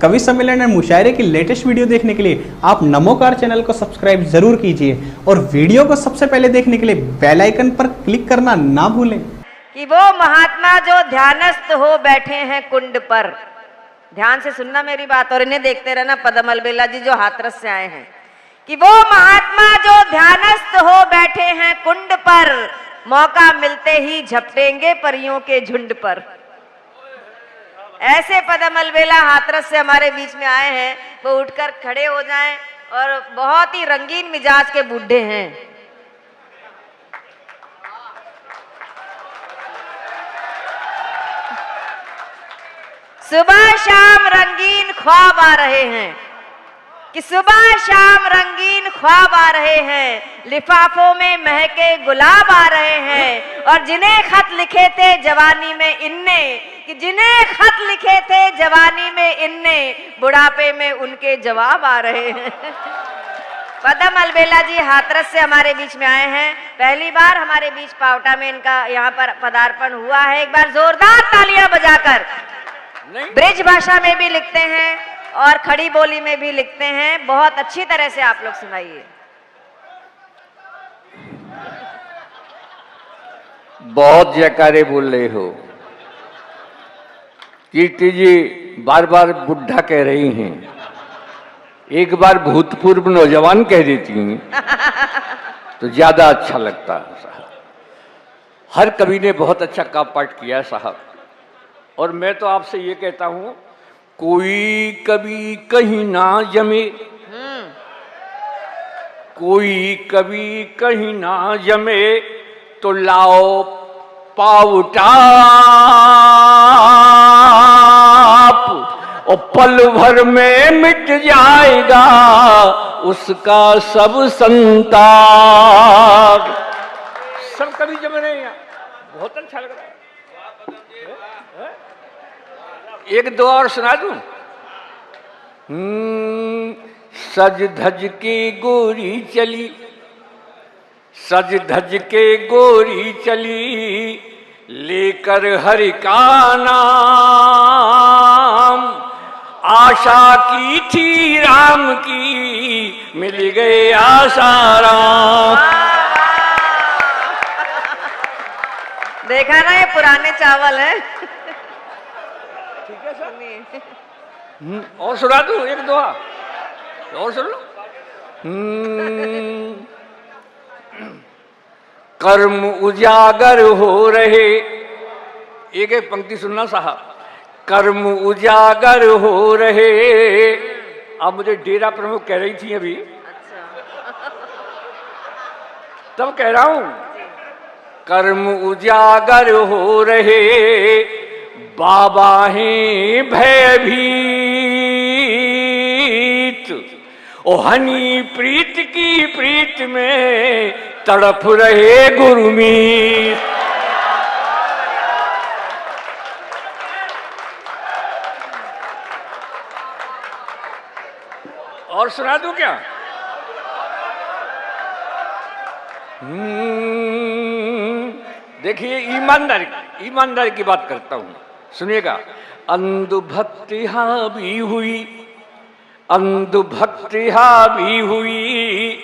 कवि सम्मेलन और मुशायरे की लेटेस्ट वीडियो देखने के लिए आप नमोकार चैनल को सब्सक्राइब जरूर कीजिए और वीडियो को सबसे पहले देखने के लिए बेल आइकन पर क्लिक करना ना भूलें। कि वो महात्मा जो ध्यानस्थ हो बैठे हैं कुंड पर, ध्यान से सुनना मेरी बात और इन्हें देखते रहना। पदम अलबेला जी जो हाथरस से आए हैं, कि वो महात्मा जो ध्यानस्थ हो बैठे हैं कुंड पर, मौका मिलते ही झपटेंगे परियों के झुंड पर। ऐसे पदम अलबेला हाथरस से हमारे बीच में आए हैं, वो उठकर खड़े हो जाएं और बहुत ही रंगीन मिजाज के बूढ़े हैं। सुबह शाम रंगीन ख्वाब आ रहे हैं, कि सुबह शाम रंगीन ख्वाब आ रहे हैं, लिफाफों में महके गुलाब आ रहे हैं। और जिन्हें खत लिखे थे जवानी में इनने, कि जिन्हें खत लिखे थे जवानी में इनने, बुढ़ापे में उनके जवाब आ रहे हैं। पदम अलबेला जी हाथरस से हमारे बीच में आए हैं। पहली बार हमारे बीच पावटा में इनका यहाँ पर पदार्पण हुआ है। एक बार जोरदार तालियां बजाकर। ब्रिज भाषा में भी लिखते हैं और खड़ी बोली में भी लिखते हैं। बहुत अच्छी तरह से आप लोग सुनाइए। बहुत जयकारे बोल रहे हो। कीर्ति जी बार बार बुढ़ा कह रही हैं, एक बार भूतपूर्व नौजवान कह देती हैं तो ज्यादा अच्छा लगता है साहब। हर कवि ने बहुत अच्छा काव्य पाठ किया साहब। और मैं तो आपसे ये कहता हूं, कोई कवि कहीं ना जमे, कोई कवि कहीं ना जमे, तो लाओ पावटा और पल भर में मिट जाएगा उसका सब संताप। सब कवि जमे रहे हैं, बहुत अच्छा लग रहा है। एक दो और सुना दूं। सज धज के गोरी चली, सज धज के गोरी चली, लेकर हरि का नाम। आशा की थी राम की, मिल गए आसाराम। देखा ना, ये पुराने चावल हैं। ठीक है सर। और सुना दूं एक दो और सुन लो। कर्म उजागर हो रहे, एक एक पंक्ति सुनना साहब। कर्म उजागर हो रहे। अब मुझे डेरा प्रमुख कह रही थी अभी, तब कह रहा हूं। कर्म उजागर हो रहे, बाबा हैं भयभीत, ओ हनी प्रीत की प्रीत में तड़प रहे गुरुमीत। और सुना दूं क्या? देखिए, ईमानदारी की बात करता हूं, सुनिएगा। अंधभक्ति हावी हुई, अंधभक्ति हावी हुई,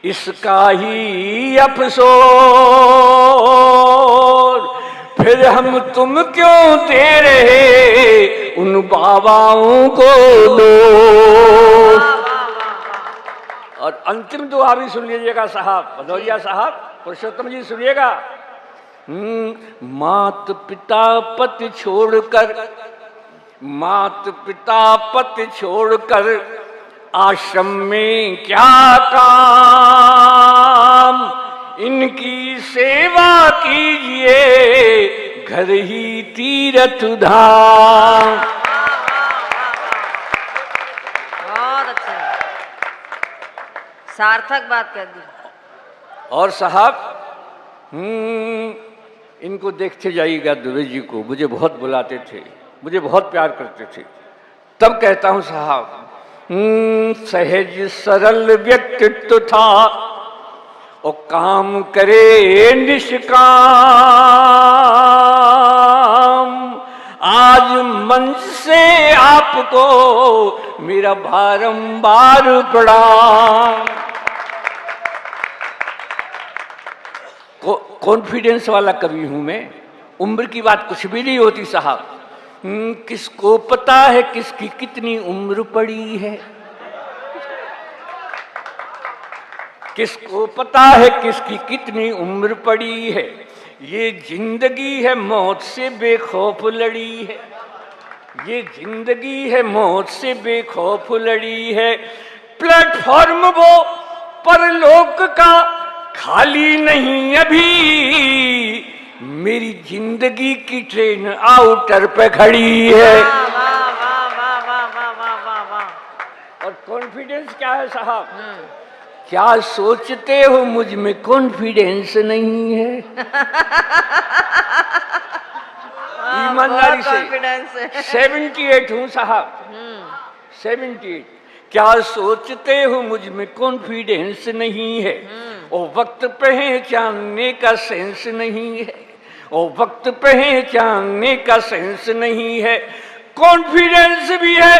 इसका ही अफसोस। फिर हम तुम क्यों दे रहे उन बाबाओं को दोष। और अंतिम दुआ भी सुन लीजिएगा साहब, भदौरिया साहब, पुरुषोत्तम जी सुनिएगा। मात पिता पति छोड़कर, मात पिता पति छोड़कर, आश्रम में क्या काम। इनकी सेवा कीजिए, घर ही तीर्थ धाम। बहुत अच्छा, सार्थक बात कर दी। और साहब इनको देखते जाइएगा, दुबे जी को मुझे बहुत बुलाते थे, मुझे बहुत प्यार करते थे। तब कहता हूं साहब, सहज सरल व्यक्तित्व था, और काम करे निष्काम। आज मंच से आपको मेरा बारंबार प्रणाम। कॉन्फिडेंस वाला कवि हूं मैं, उम्र की बात कुछ भी नहीं होती साहब। किसको पता है किसकी कितनी उम्र पड़ी है, किसको पता है किसकी कितनी उम्र पड़ी है। ये जिंदगी है मौत से बेखौफ लड़ी है, ये जिंदगी है मौत से बेखौफ लड़ी है। प्लेटफॉर्म वो परलोक का खाली नहीं अभी, मेरी जिंदगी की ट्रेन आउटर पे खड़ी है। वाह वाह वाह वाह वाह वाह वाह वाह। और कॉन्फिडेंस क्या है साहब? क्या सोचते हो मुझ में कॉन्फिडेंस नहीं है? ईमानदारी से 78 हूं साहब, 78। क्या सोचते हो मुझ में कॉन्फिडेंस नहीं है? ओ वक्त पहचानने का सेंस नहीं है, ओ वक्त पहचानने का सेंस नहीं है। कॉन्फिडेंस भी है,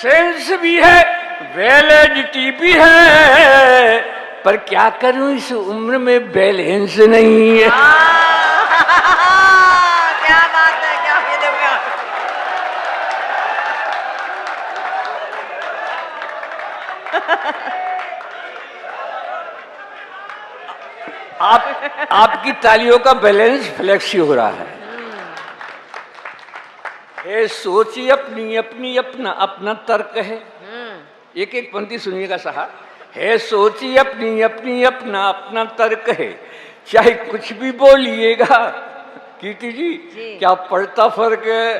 सेंस भी है, वैलिडिटी भी है, पर क्या करूं इस उम्र में बैलेंस नहीं है। क्या बात है, क्या आपकी तालियों का बैलेंस फ्लेक्सी हो रहा है। सोची अपनी अपनी अपना अपना तर्क है। एक एक पंक्ति सुनिएगा साहब। है सोची अपनी अपनी अपना अपना तर्क है, चाहे कुछ भी बोलिएगा कीर्ति जी, क्या पड़ता फर्क है।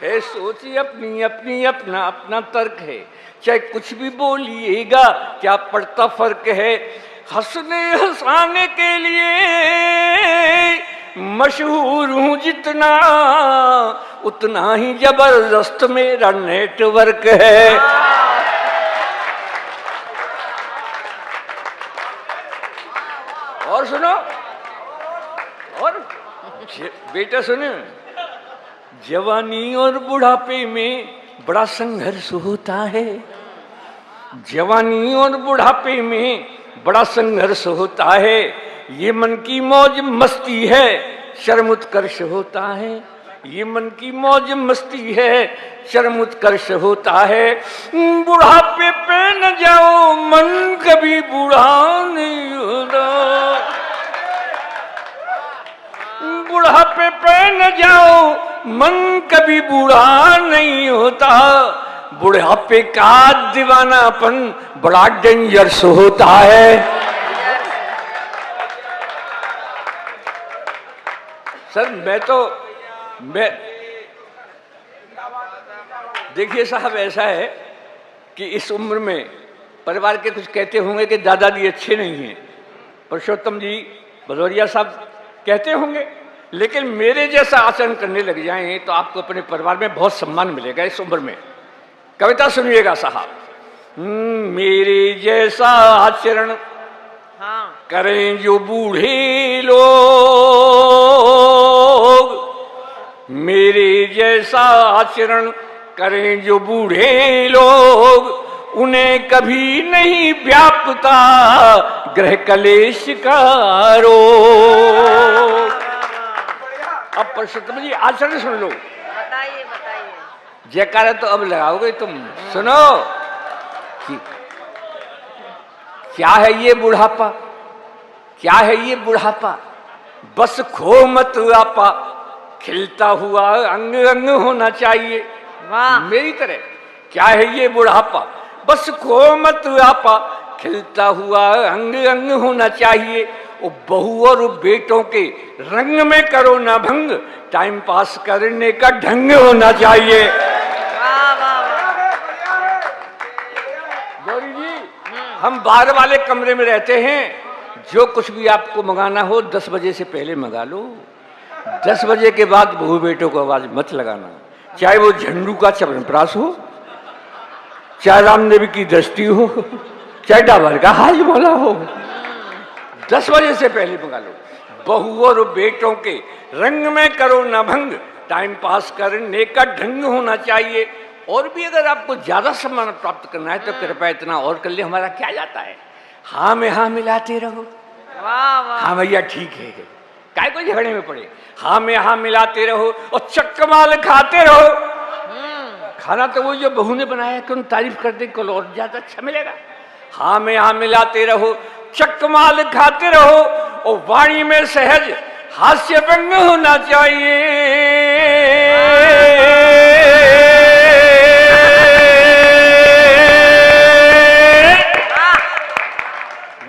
है सोची अपनी अपनी अपना अपना तर्क है, चाहे कुछ भी बोलिएगा क्या पड़ता फर्क है। हंसने हंसाने के लिए मशहूर हूं जितना, उतना ही जबरदस्त मेरा नेटवर्क है। और सुनो, और बेटा सुनो, जवानी और बुढ़ापे में बड़ा संघर्ष होता है, जवानी और बुढ़ापे में बड़ा संघर्ष होता है। ये मन की मौज मस्ती है, शर्म उत्कर्ष होता है। ये मन की मौज मस्ती है, शर्म उत्कर्ष होता है। बुढ़ापे पे न जाओ, मन कभी बूढ़ा नहीं होता। बुढ़ापे पे न जाओ, मन कभी बूढ़ा नहीं होता। बुढ़ापे का दीवानापन बड़ा डेंजरस होता है। सर मैं देखिए साहब, ऐसा है कि इस उम्र में परिवार के कुछ कहते होंगे कि दादाजी अच्छे नहीं हैं, पुरुषोत्तम जी भदौरिया साहब कहते होंगे, लेकिन मेरे जैसा आचरण करने लग जाएं तो आपको अपने परिवार में बहुत सम्मान मिलेगा इस उम्र में। कविता सुनिएगा साहब। मेरे जैसा आचरण करें जो बूढ़े लोग, मेरे जैसा आचरण करें जो बूढ़े लोग, उन्हें कभी नहीं व्यापता ग्रह कलेश का रोग। अब पुरुषोत्तम जी आचरण सुन लो। बताइए बताइए। जयकारा तो अब लगाओगे तुम। सुनो कि क्या है ये बुढ़ापा, क्या है ये बुढ़ापा, बस खो मत आपा, खिलता हुआ अंग अंग होना चाहिए। वाह। मेरी तरह क्या है ये बुढ़ापा, बस खो मत आपा, खिलता हुआ अंग अंग होना चाहिए। वो बहू और बेटों के रंग में करो ना भंग, टाइम पास करने का ढंग होना चाहिए। वाह वाह वाह। गौरी जी, हम बाहर वाले कमरे में रहते हैं, जो कुछ भी आपको मंगाना हो 10 बजे से पहले मंगा लो। 10 बजे के बाद बहू बेटों को आवाज मत लगाना, चाहे वो झंडू का च्यवनप्राश हो, चाहे रामदेवी की दृष्टि हो, चाहे डाबर का हाजमोला हो। 10 बजे से पहले मंगा लो। बहू और बेटों के रंग में करो न भंग, टाइम पास करने का ढंग होना चाहिए। और भी अगर आपको ज्यादा सम्मान प्राप्त करना है तो कृपया इतना और कर ले, हमारा क्या जाता है। हाँ में हाँ मिलाते रहो। वाह वाह। हाँ भैया ठीक है, काय को झगड़े में पड़े। हाँ में हाँ मिलाते रहो और चक्कमाल खाते रहो। खाना तो वो जो बहू ने बनाया, क्यों तारीफ कर दे, कल और ज्यादा अच्छा मिलेगा। हाँ में हाँ मिलाते रहो, चक्कमाल खाते रहो और वाणी में सहज हास्य व्यंग होना चाहिए।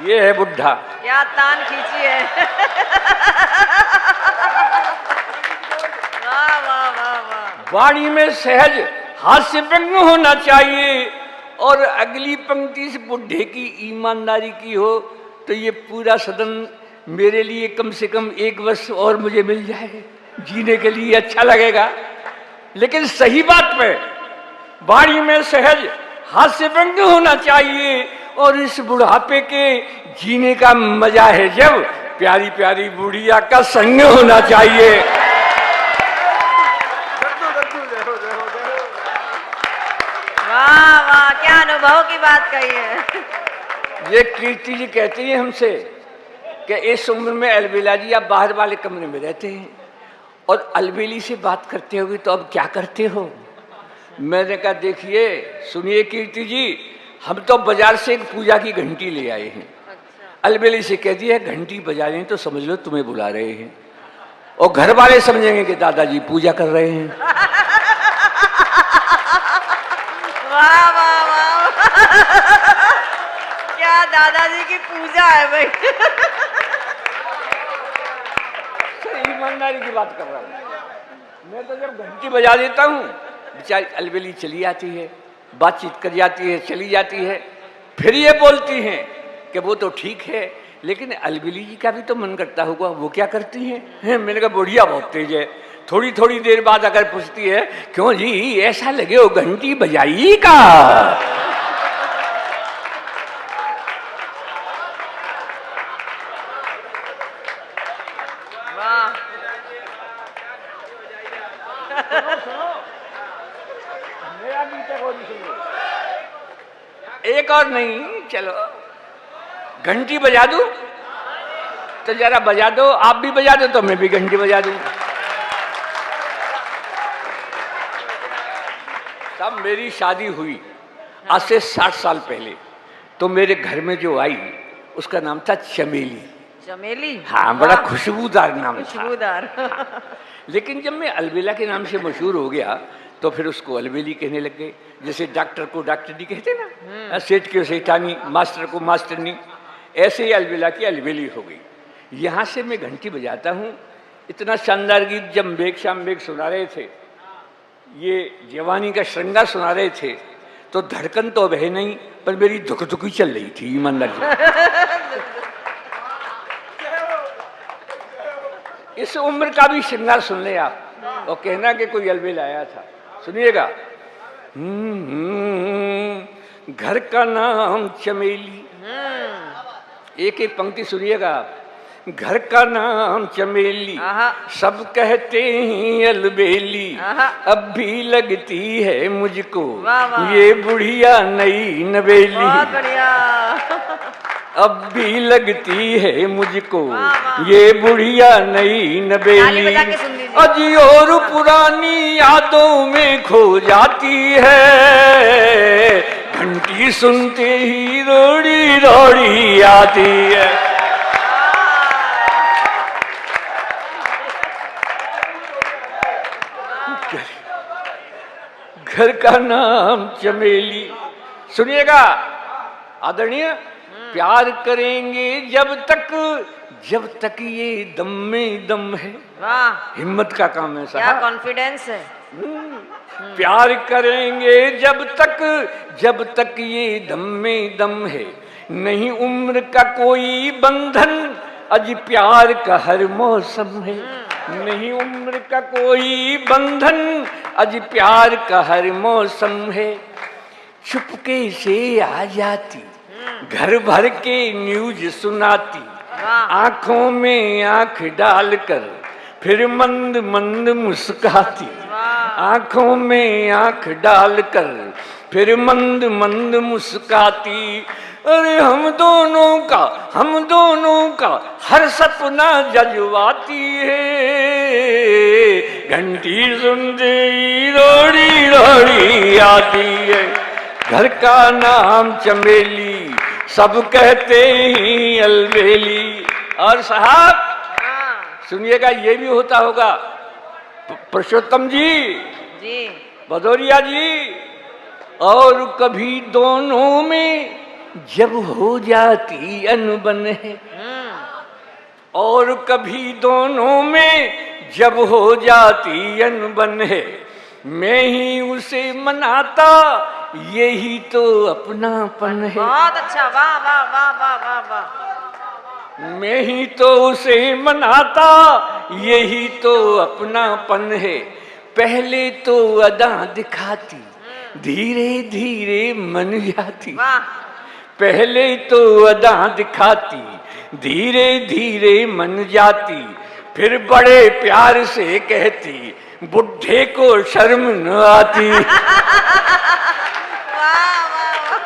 ये है बुढ़ा, क्या तान खींची है। वाह वाह वाह वाह। वाणी में सहज हास्य व्यंग होना चाहिए। और अगली पंक्ति से बुढ़े की ईमानदारी की हो तो ये पूरा सदन मेरे लिए कम से कम 1 वर्ष और मुझे मिल जाए, जीने के लिए अच्छा लगेगा। लेकिन सही बात पे वाणी में सहज हास्य व्यंग होना चाहिए। और इस बुढ़ापे के जीने का मजा है जब प्यारी प्यारी बुढ़िया का संग होना चाहिए। वाह वाह, क्या अनुभव की बात कही है। ये कीर्ति जी कहती है हमसे कि इस उम्र में अलबेला जी आप बाहर वाले कमरे में रहते हैं और अलबेली से बात करते होगे तो अब क्या करते हो। मैंने कहा देखिए सुनिए कीर्ति जी, हम तो बाजार से एक पूजा की घंटी ले आए हैं। अलबेली से कह दिया घंटी बजा रहे हैं तो समझ लो तुम्हें बुला रहे हैं, और घर वाले समझेंगे कि दादाजी पूजा कर रहे हैं। वाह वाह वाह। क्या दादाजी की पूजा है भाई। ईमानदारी की बात कर रहा हूँ। मैं तो जब घंटी बजा देता हूँ बेचारी अलबेली चली आती है, बातचीत कर जाती है, चली जाती है। फिर ये बोलती हैं कि वो तो ठीक है, लेकिन अलबेली जी का भी तो मन करता होगा, वो क्या करती हैं? मैंने कहा बुढ़िया बहुत तेज है। थोड़ी थोड़ी देर बाद अगर पूछती है क्यों जी ऐसा लगे हो घंटी बजाई का। एक और नहीं, चलो घंटी बजा दूं तो जरा बजा दो, आप भी बजा दो तो मैं भी घंटी बजा दूं। तब मेरी शादी हुई आज से 60 साल पहले, तो मेरे घर में जो आई उसका नाम था चमेली। चमेली? हाँ, बड़ा खुशबूदार नाम था। खुशबूदार। लेकिन जब मैं अलबेला के नाम से मशहूर हो गया तो फिर उसको अलबेली कहने लग गए। जैसे डॉक्टर को डॉक्टरनी कहते ना, सेठ को सेठानी, मास्टर को मास्टरनी, ऐसे ही अलबेला की अलबेली हो गई। यहाँ से मैं घंटी बजाता हूँ। इतना शानदार गीत जब बेग शाम बेग सुना रहे थे, ये जवानी का श्रृंगार सुना रहे थे, तो धड़कन तो अब है नहीं पर मेरी धुक धुकी चल रही थी ईमानदारी। इस उम्र का भी श्रृंगार सुन ले आप और कहना कि कोई अलबेला आया था। सुनिएगा। घर का नाम चमेली, एक एक पंक्ति सुनिएगा आप। घर का नाम चमेली, सब कहते हैं अलबेली, अब भी लगती है मुझको ये बुढ़िया नई नवेली। बहुत बढ़िया। अब भी लगती है मुझको ये बुढ़िया नई नवेली, अजी और पुरानी यादों में खो जाती है, घंटी सुनते ही रोड़ी रोड़ी आती है। घर का नाम चमेली। सुनिएगा आदरणीय, प्यार करेंगे जब तक ये दम में दम है। वाह, हिम्मत का काम है साहब, क्या कॉन्फिडेंस है। प्यार करेंगे जब तक ये दम में दम है, नहीं उम्र का कोई बंधन, अज प्यार का हर मौसम है। नहीं उम्र का कोई बंधन, अज प्यार का हर मौसम है। चुपके से आ जाती, घर भर के न्यूज सुनाती, आंखों में आंख डालकर फिर मंद मंद मुस्काती, आंखों में आंख डालकर फिर मंद मंद मुस्काती। अरे हम दोनों का हर सपना जज्बाती है। घंटी सुनते ही रोड़ी रोड़ी आती है। घर का नाम चमेली, सब कहते ही अलबेली। और साहब सुनिएगा, ये भी होता होगा पुरुषोत्तम जी, भदौरिया जी। और कभी दोनों में जब हो जाती अनबन है, और कभी दोनों में जब हो जाती अनबन है, मैं ही उसे मनाता, यही तो अपनापन है। बहुत अच्छा, वाह वाह वाह वाह वाह वाह। मैं ही तो उसे मनाता, यही तो अपनापन है। पहले तो अदा दिखाती, धीरे धीरे मन जाती। पहले तो अदा दिखाती, धीरे धीरे मन जाती। फिर बड़े प्यार से कहती, बुढ़े को शर्म न आती। वाह वाह,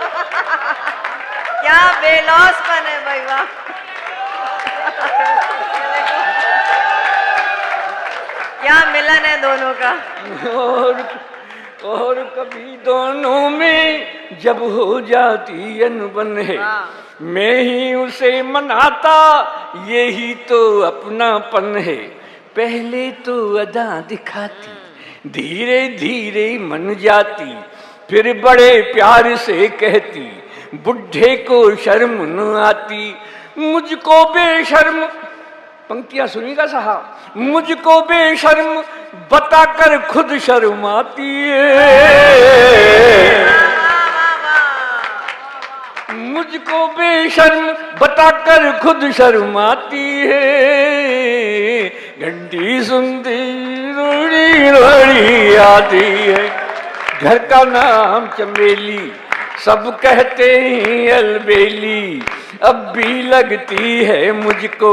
क्या बेलौसपन है भाई, वाह। क्या मिलन है दोनों का। और कभी दोनों में जब हो जाती अनबन है, मैं ही उसे मनाता, यही तो अपनापन है। पहले तो अदा दिखाती, धीरे धीरे मन जाती। फिर बड़े प्यार से कहती, बुढ़े को शर्म न आती। मुझको बेशर्म, पंक्तियां सुनिएगा साहब, मुझको बेशर्म बताकर खुद शर्माती है। मुझको बेशर्म बताकर खुद शर्माती है। घंटी सुनती रोड़ी रोड़ी आती है। घर का नाम चमेली, सब कहते हैं अलबेली। अब भी लगती है मुझको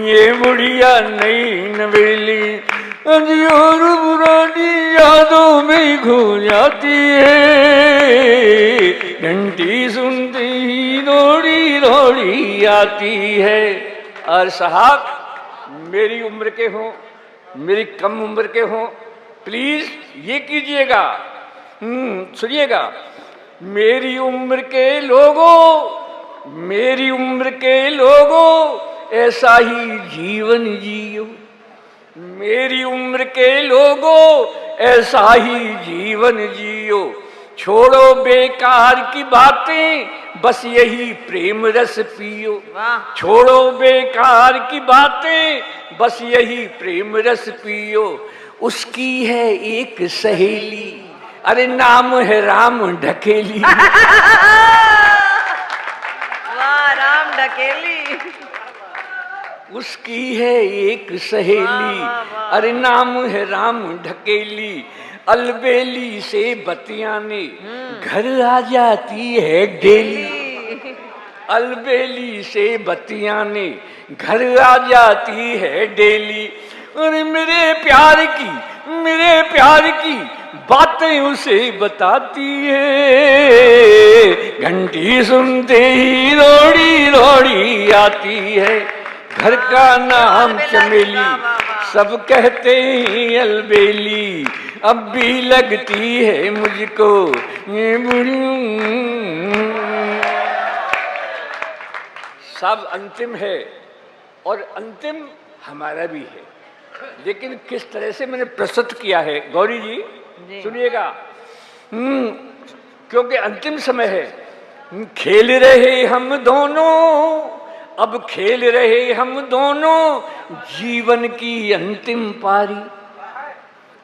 ये बुढ़िया नई नवेली। और पुरानी यादों में खो जाती है। घंटी सुनती ही रोड़ी रोड़ी आती है। और साहब, मेरी उम्र के हों, मेरी कम उम्र के हों, प्लीज ये कीजिएगा, सुनिएगा। मेरी उम्र के लोगों, मेरी उम्र के लोगों, ऐसा ही जीवन जियो। मेरी उम्र के लोगों, ऐसा ही जीवन जियो। छोड़ो बेकार की बातें, बस यही प्रेम रस पियो। छोड़ो बेकार की बातें, बस यही प्रेम रस पियो। उसकी है एक सहेली, अरे नाम है राम ढकेली। वाह, राम ढकेली। उसकी है एक सहेली, अरे नाम है राम ढकेली। अलबेली से बतियाने घर आ जाती है डेली। अलबेली से बतियाने घर आ जाती है डेली। अरे मेरे प्यार की बातें उसे बताती है। घंटी सुनते ही रोड़ी रोड़ी आती है। घर का नाम चमेली, सब कहते हैं अलबेली। अब भी लगती है मुझको ये बुढ़ी। सब अंतिम है और अंतिम हमारा भी है, लेकिन किस तरह से मैंने प्रस्तुत किया है गौरी जी, सुनिएगा। क्योंकि अंतिम समय है। खेल रहे हम दोनों, अब खेल रहे हम दोनों जीवन की अंतिम पारी।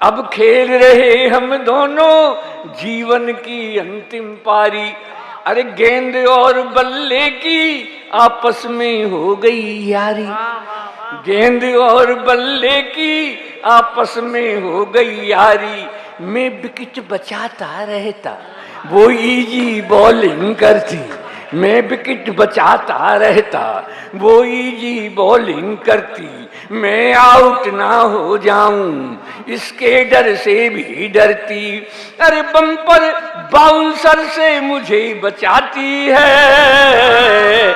अब खेल रहे हम दोनों जीवन की अंतिम पारी। अरे गेंद और बल्ले की आपस में हो गई यारी। गेंद और बल्ले की आपस में हो गई यारी। मैं विकेट बचाता रहता, वो इजी बॉलिंग करती। मैं विकेट बचाता रहता, वो इजी बॉलिंग करती, मैं आउट ना हो जाऊं इसके डर से भी डरती। अरे बम्पर बाउंसर से मुझे बचाती है,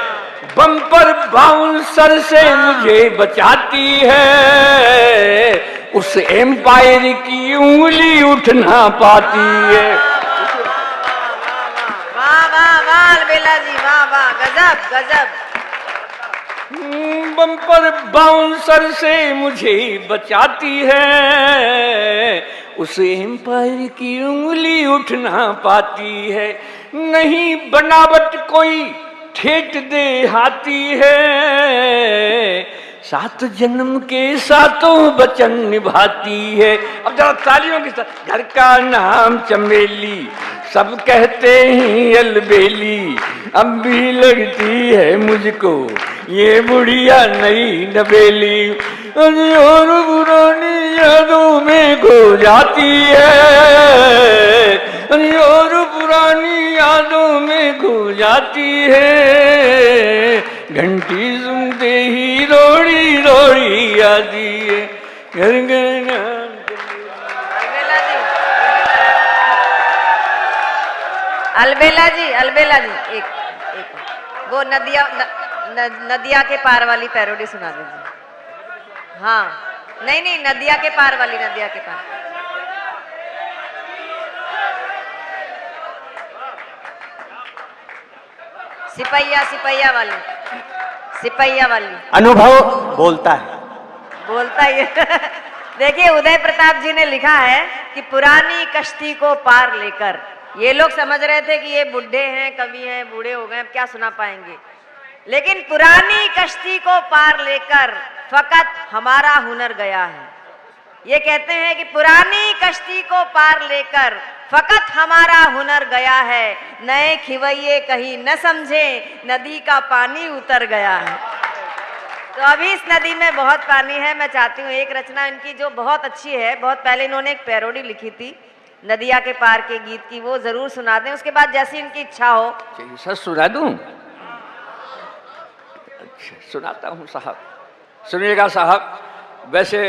बम्पर बाउंसर से मुझे बचाती है, उस एम्पायर की उंगली उठ ना पाती है। वाह वाह वाह अलबेला जी, वाह वाह, गजब गजब। बम्पर बाउंसर से मुझे बचाती है, उस एम्पायर की उंगली उठ ना पाती है। नहीं बनावट कोई ठेठ दे हाथी है, 7 जन्म के 7 वचन निभाती है। अब जरा तालियों के साथ। घर का नाम चमेली, सब कहते हैं अलबेली, अब भी लगती है मुझको ये बुढ़िया नई नवेली, और पुरानी यादों में खो जाती है, और पुरानी यादों में खो जाती है, घंटी सुनते ही रोड़ी रोड़ी आती है। घर घर नाम अलबेला जी, अलबेला जी, एक वो नदिया के पार वाली पैरोडी सुना दीजिए। हाँ, नहीं नहीं, नदिया के पार वाली, नदिया के पार। सिपैया, सिपैया वाली, सिपैया वाली। अनुभव बोलता है, बोलता ही है। देखिए उदय प्रताप जी ने लिखा है कि पुरानी कश्ती को पार लेकर, ये लोग समझ रहे थे कि ये बुढ़े हैं, कवि हैं, बूढ़े हो गए, अब क्या सुना पाएंगे, लेकिन पुरानी कश्ती को पार लेकर फकत हमारा हुनर गया है। ये कहते हैं कि पुरानी कश्ती को पार लेकर फकत हमारा हुनर गया है, नए खिवैये कहीं न समझे नदी का पानी उतर गया है। तो अभी इस नदी में बहुत पानी है। मैं चाहती हूँ एक रचना इनकी जो बहुत अच्छी है, बहुत पहले इन्होंने एक पैरोडी लिखी थी नदिया के पार के गीत की, वो जरूर सुना दें, उसके बाद जैसी इनकी इच्छा हो। सर सुना दूं? अच्छा सुनाता हूँ साहब, सुनिएगा साहब। वैसे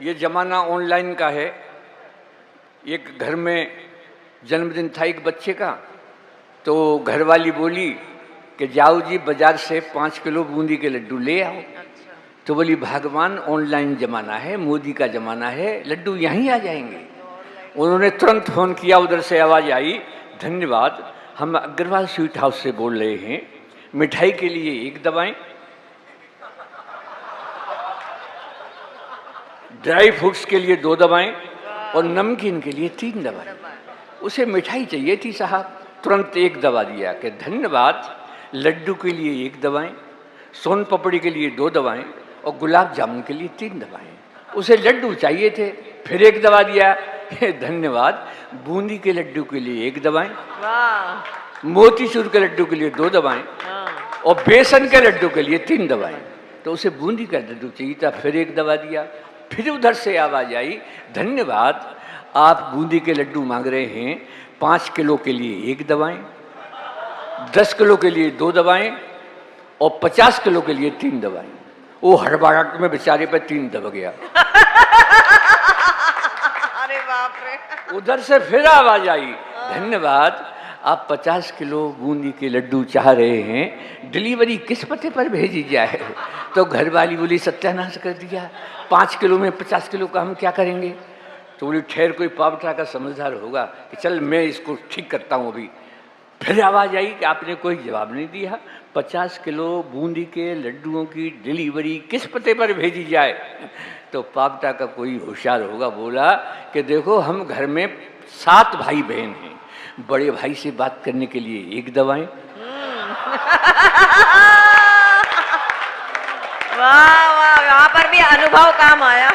ये जमाना ऑनलाइन का है। एक घर में जन्मदिन था एक बच्चे का, तो घरवाली बोली कि जाओ जी बाजार से 5 किलो बूंदी के लड्डू ले आओ। तो बोली भगवान ऑनलाइन जमाना है, मोदी का जमाना है, लड्डू यहीं आ जाएंगे। उन्होंने तुरंत फोन किया, उधर से आवाज आई, धन्यवाद हम अग्रवाल स्वीट हाउस से बोल रहे हैं, मिठाई के लिए 1 दवाएं, ड्राई फ्रूट्स के लिए 2 दवाएं और नमकीन के लिए 3 दवाएं। उसे मिठाई चाहिए थी साहब, तुरंत 1 दवा दिया कि धन्यवाद लड्डू के लिए 1 दवाएं, सोन पपड़ी के लिए 2 दवाएं और गुलाब जामुन के लिए 3 दवाएं। उसे लड्डू चाहिए थे, फिर 1 दवा दिया, धन्यवाद बूंदी के लड्डू के लिए 1 दवाएं, मोतीचूर के लड्डू के लिए 2 दवाएं और बेसन के लड्डू के लिए 3 दवाएं। तो उसे बूंदी का लड्डू चाहिए था, फिर 1 दवा दिया। फिर उधर से आवाज आई, धन्यवाद आप बूंदी के लड्डू मांग रहे हैं, 5 किलो के लिए 1 दवाएं, 10 किलो के लिए 2 दवाएं और 50 किलो के लिए 3 दवाएं। वो हड़बड़ाहट में बेचारे पे 3 दबा गया। अरे बाप रे। उधर से फिर आवाज आई, धन्यवाद आप 50 किलो बूंदी के लड्डू चाह रहे हैं, डिलीवरी किस पते पर भेजी जाए? तो घरवाली बोली सत्यानाश कर दिया, 5 किलो में 50 किलो का हम क्या करेंगे? तो बोली ठहर कोई पावटा का समझदार होगा कि चल मैं इसको ठीक करता हूँ अभी। फिर आवाज़ आई कि आपने कोई जवाब नहीं दिया, 50 किलो बूंदी के लड्डुओं की डिलीवरी किस पते पर भेजी जाए? तो पावटा का कोई होशियार होगा बोला कि देखो हम घर में 7 भाई बहन हैं, बड़े भाई से बात करने के लिए 1 दवाएं। वाह वाह, यहाँ पर भी अनुभव काम आया।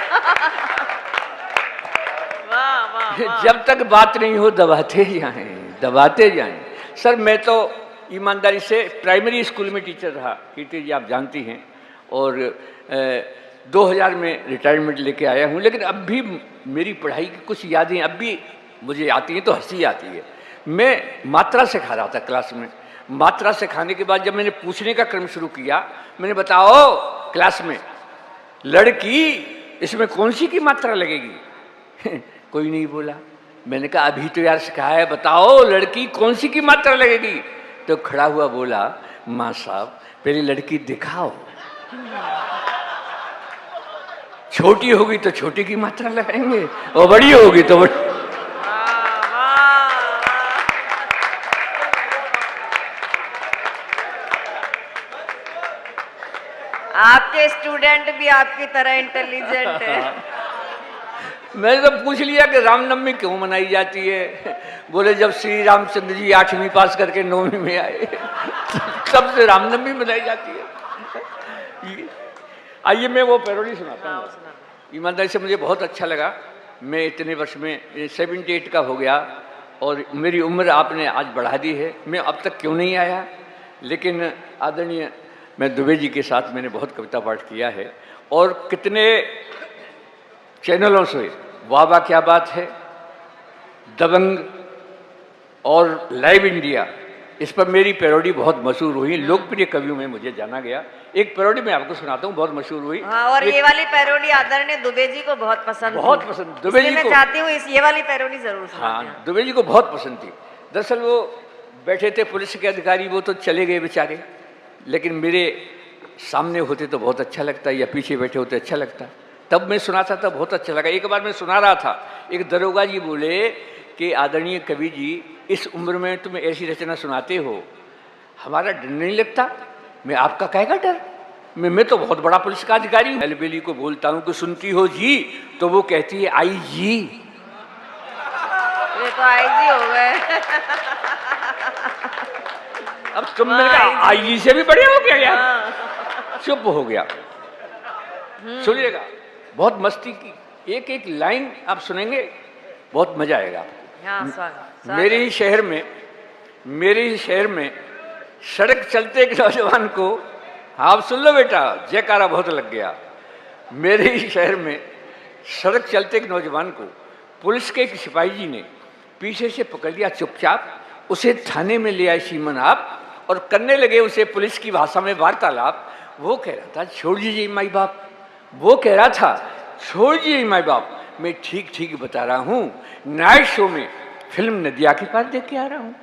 वाह वाह। जब तक बात नहीं हो दबाते जाएं, दबाते जाएं। सर मैं तो ईमानदारी से प्राइमरी स्कूल में टीचर रहा, कीर्ति जी आप जानती हैं, और 2000 में रिटायरमेंट लेके आया हूँ, लेकिन अब भी मेरी पढ़ाई की कुछ यादें अब भी मुझे आती हैं तो हंसी आती है। मैं मात्रा सिखा रहा था क्लास में, मात्रा सिखाने के बाद जब मैंने पूछने का क्रम शुरू किया, मैंने बताओ क्लास में लड़की इसमें कौन सी की मात्रा लगेगी? कोई नहीं बोला। मैंने कहा अभी तो यार सिखाया है, बताओ लड़की कौन सी की मात्रा लगेगी? तो खड़ा हुआ बोला, माँ साहब पहले लड़की दिखाओ, छोटी होगी तो छोटी की मात्रा लगाएंगे और बड़ी होगी तो बड़ी। आपके स्टूडेंट भी आपकी तरह इंटेलिजेंट है। मैंने तो पूछ लिया कि रामनवमी क्यों मनाई जाती है? बोले जब श्री रामचंद्र जी 8वीं पास करके 9वीं में आए तब से रामनवमी मनाई जाती है। आइए मैं वो पैरोडी सुनाता हूँ। ईमानदारी से मुझे बहुत अच्छा लगा। मैं इतने वर्ष में 78 का हो गया और मेरी उम्र आपने आज बढ़ा दी है। मैं अब तक क्यों नहीं आया, लेकिन आदरणीय मैं दुबे जी के साथ मैंने बहुत कविता पाठ किया है और कितने चैनलों से वाह वाह क्या बात है, दबंग और लाइव इंडिया, इस पर मेरी पैरोडी बहुत मशहूर हुई। लोकप्रिय कवियों में मुझे जाना गया। एक पैरोडी मैं आपको सुनाता हूँ, बहुत मशहूर हुई। हाँ, और ये वाली पैरोडी आदरणीय दुबे जी को बहुत पसंद, बहुत पसंद दुबे जी को। मैं चाहती हूँ ये वाली पैरोडी जरूर सुनाएं। हाँ, दुबे जी को बहुत पसंद थी। दरअसल वो बैठे थे पुलिस के अधिकारी, वो तो चले गए बेचारे, लेकिन मेरे सामने होते तो बहुत अच्छा लगता, या पीछे बैठे होते अच्छा लगता। तब मैं सुनाता था, बहुत अच्छा लगा। एक बार मैं सुना रहा था, एक दरोगा जी बोले कि आदरणीय कवि जी, इस उम्र में तुम ऐसी रचना सुनाते हो, हमारा डर नहीं लगता? मैं आपका कहेगा डर? मैं तो बहुत बड़ा पुलिस का अधिकारी हूँ। अलबेली को बोलता हूँ कि सुनती हो जी, तो वो कहती है आई जी। ये तो आई जी हो गए। अब तुम मेरे का आई जी से भी बड़े हो गया यार। चुप हो गया। सुनिएगा, बहुत मस्ती की एक एक लाइन आप सुनेंगे, बहुत मजा आएगा आपको। मेरे ही शहर में सड़क चलते एक नौजवान को, आप सुन लो बेटा, जयकारा बहुत लग गया। मेरे ही शहर में सड़क चलते एक नौजवान को पुलिस के एक सिपाही जी ने पीछे से पकड़ लिया चुपचाप, उसे थाने में ले आए सीमन आप, और करने लगे उसे पुलिस की भाषा में वार्तालाप। वो कह रहा था छोड़ दीजिए माई बाप, वो कह रहा था छोड़ दीजिए माई बाप, मैं ठीक ठीक बता रहा हूँ, नाइट शो में फिल्म नदिया के पार देख के आ रहा हूँ।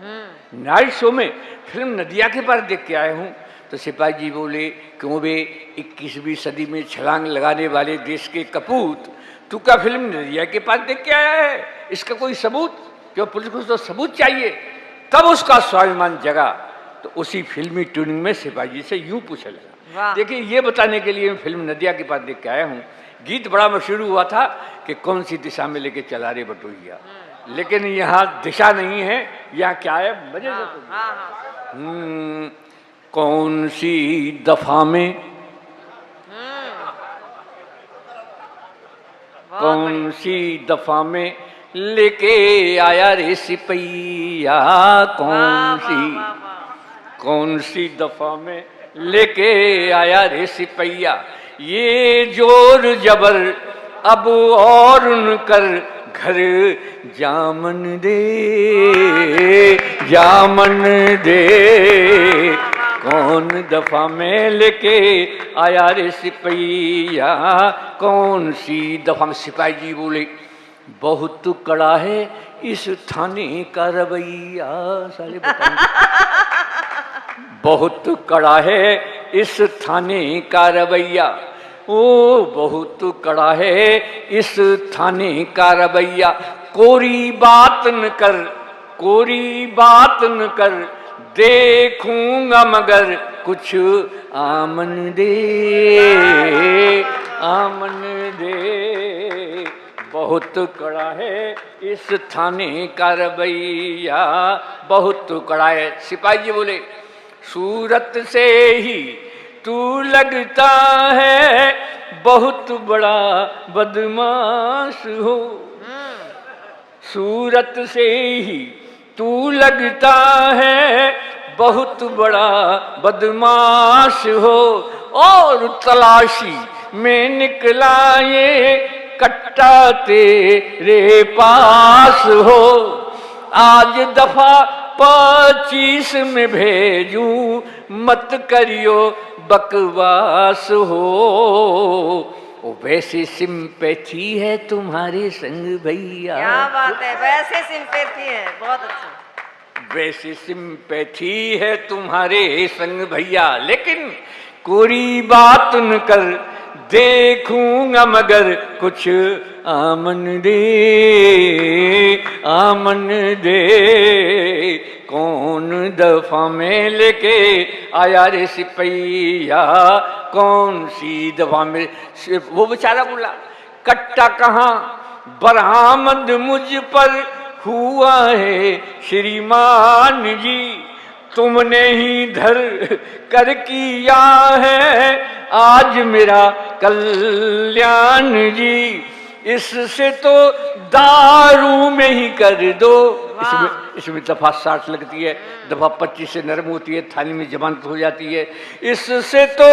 नाइट शो में फिल्म नदिया के पार देख के आए हूँ। तो सिपाही जी बोले, क्यों बे 21वीं सदी में छलांग लगाने वाले देश के कपूत, तू क्या फिल्म नदिया के पार देख के आया है? इसका कोई सबूत? क्यों पुलिस को तो सबूत चाहिए। तब उसका स्वाभिमान जगा, तो उसी फिल्मी ट्यूनिंग में सिपाही जी से यूं पूछने लगा, देखिए ये बताने के लिए मैं फिल्म नदिया के पार देख के आया हूँ। गीत बड़ा मशहूर हुआ था कि कौन सी दिशा में लेके चला रे बटोहिया, लेकिन यहाँ दिशा नहीं है, यहाँ क्या है, मजे से कौन सी दफा में, कौन सी दफा में लेके आया रे सिपैया, कौन सी दफा में लेके आया रे सिपैया, ये जोर जबर अब और उनकर घर जामन दे, जामन दे, कौन दफा में लेके आया रे सिपैया, कौन सी दफा में। सिपाही जी बोले, बहुत कड़ा है इस थाने का रवैया, साले बहुत कड़ा है इस थाने का रवैया, ओ बहुत कड़ा है इस थाने का रवैया, कोरी बात न कर, कोरी बात न कर, देखूंगा मगर कुछ आमन दे, आमन दे, बहुत कड़ा है इस थाने का रवैया, बहुत कड़ा है। सिपाही जी बोले, सूरत से ही तू लगता है बहुत बड़ा बदमाश हो, सूरत से ही तू लगता है बहुत बड़ा बदमाश हो, और तलाशी में निकला ये कट्टा तेरे पास हो, आज दफा 25 में भेजूं, मत करियो बकवास हो। ओ वैसे सिंपैथी है तुम्हारे संग भैया। क्या बात है, वैसे सिंपैथी है, बहुत अच्छा। वैसे सिंपैथी है तुम्हारे संग भैया, लेकिन कोई बात न कर, देखूंगा मगर कुछ आमन दे, आमन दे। कौन दफा में लेके आया रे सिपैया, कौन सी दफा में। वो बेचारा बोला, कट्टा कहाँ बरामद मुझ पर हुआ है श्रीमान जी, तुमने ही धर कर किया है आज मेरा कल्याण जी। इससे तो दारू में ही कर दो। इसमें दफा 60 लगती है, दफा 25 से नरम होती है, थाने में जमानत हो जाती है। इससे तो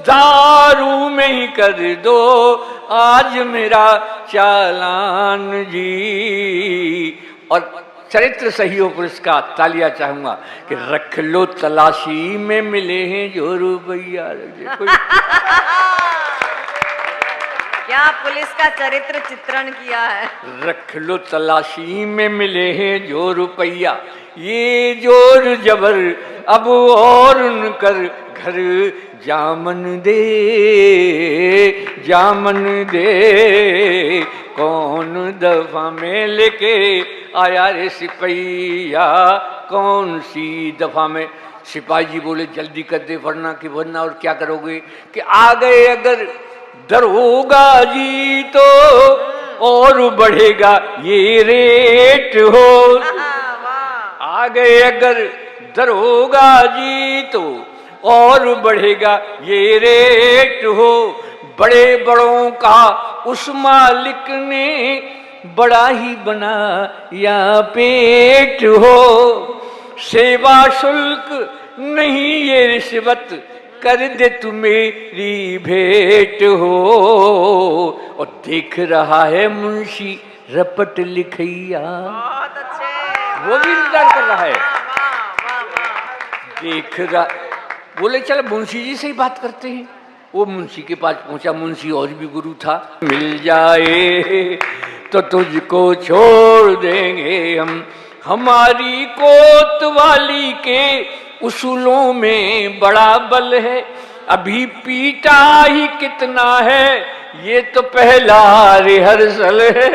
दारू में ही कर दो आज मेरा चालान जी। और चरित्र सही हो पुलिस का, तालियां चाहूंगा कि रख लो तलाशी में मिले हैं जो रुपया। क्या पुलिस का चरित्र चित्रण किया है। रख लो तलाशी में मिले हैं जो रुपया, ये जोर जबर अब और न कर, घर जामन दे, जामन दे। कौन दफा में लेके आया रे सिपैया, कौन सी दफा में। सिपाही जी बोले जल्दी कर दे वरना कि वरना और क्या करोगे, कि आ गए अगर दरोगा जी तो और बढ़ेगा ये रेट हो। आ गए अगर दरोगा जी तो और बढ़ेगा ये रेट हो। बड़े बड़ों का उस मालिक ने बड़ा ही बना या पेट हो। सेवा शुल्क नहीं ये रिश्वत, कर दे तू मेरी भेंट हो। और देख रहा है मुंशी रपट लिखैया, बहुत अच्छे, वो भी इंतजार कर रहा है। वाह, वाह। देख रहा, बोले चल मुंशी जी से ही बात करते हैं। वो मुंशी के पास पहुंचा, मुंशी और भी गुरु था। मिल जाए तो तुझको छोड़ देंगे हम, हमारी कोतवाली के उसूलों में बड़ा बल है। अभी पीटा ही कितना है, ये तो पहला रिहर्सल है।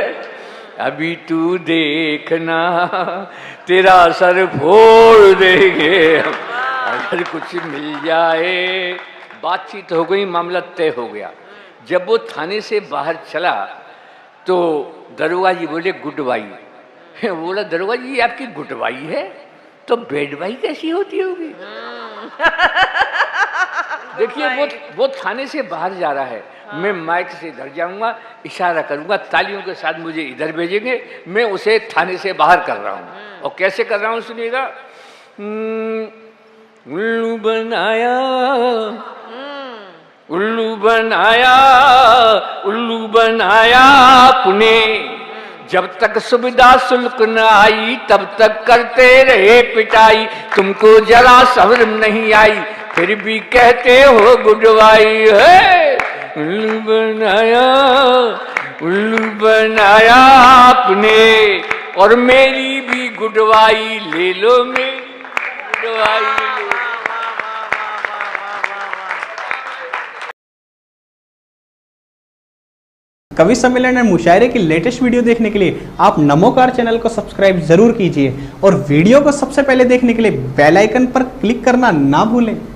अभी तू देखना तेरा सर फोड़ देंगे हम, अगर कुछ मिल जाए। बातचीत हो गई, मामला तय हो गया। जब वो थाने से बाहर चला तो दरोगा जी बोले गुडवाई। बोला दरोगा जी आपकी गुडवाई है तो बेडवाई कैसी होती होगी। देखिए वो थाने से बाहर जा रहा है, मैं माइक से इधर जाऊंगा, इशारा करूंगा, तालियों के साथ मुझे इधर भेजेंगे, मैं उसे थाने से बाहर कर रहा हूं। और कैसे कर रहा हूं सुनिएगा। उल्लू बनाया, उल्लू बनाया, उल्लू बनाया आपने, जब तक सुविधा शुल्क न आई तब तक करते रहे पिटाई। तुमको जरा समझ नहीं आई फिर भी कहते हो गुडवाई है। उल्लू बनाया, उल्लू बनाया आपने, और मेरी भी गुडवाई ले लो, मेरी गुडवाई ले लो। कवि सम्मेलन और मुशायरे की लेटेस्ट वीडियो देखने के लिए आप नमोकार चैनल को सब्सक्राइब जरूर कीजिए और वीडियो को सबसे पहले देखने के लिए बेल आइकन पर क्लिक करना ना भूलें।